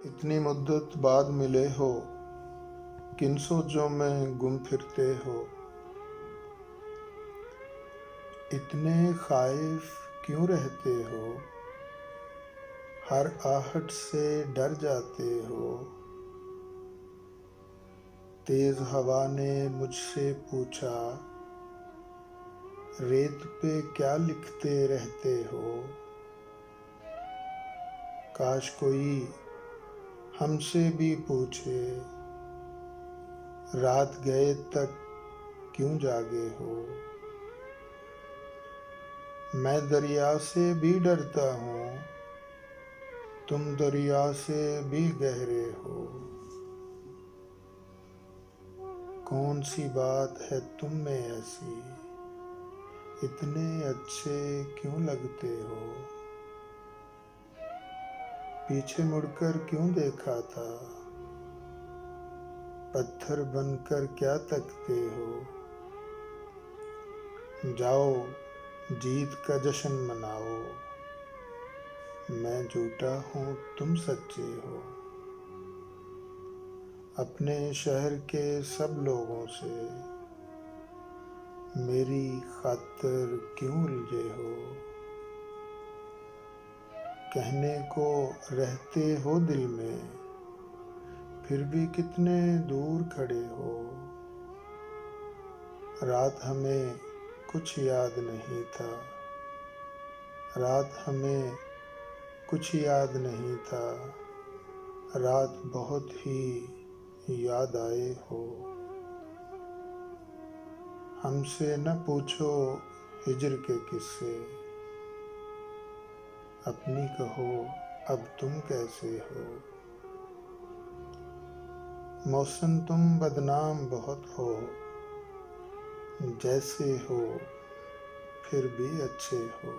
इतनी मुद्दत बाद मिले हो, किन सोचों में गुम फिरते हो। इतने खाइफ क्यों रहते हो, हर आहट से डर जाते हो। तेज हवा ने मुझसे पूछा, रेत पे क्या लिखते रहते हो। काश कोई हमसे भी पूछे, रात गए तक क्यों जागे हो। मैं दरिया से भी डरता हूँ, तुम दरिया से भी गहरे हो। कौन सी बात है तुम में ऐसी, इतने अच्छे क्यों लगते हो। पीछे मुड़कर क्यों देखा था, पत्थर बनकर क्या तकते हो। जाओ जीत का जश्न मनाओ, मैं झूठा हूँ तुम सच्चे हो। अपने शहर के सब लोगों से मेरी खातिर क्यों उलझे हो। कहने को रहते हो दिल में, फिर भी कितने दूर खड़े हो। रात हमें कुछ याद नहीं था, रात हमें कुछ याद नहीं था। रात बहुत ही याद आए हो। हमसे न पूछो हिजर के किस्से, अपनी कहो अब तुम कैसे हो। मौसम तुम बदनाम बहुत हो, जैसे हो फिर भी अच्छे हो।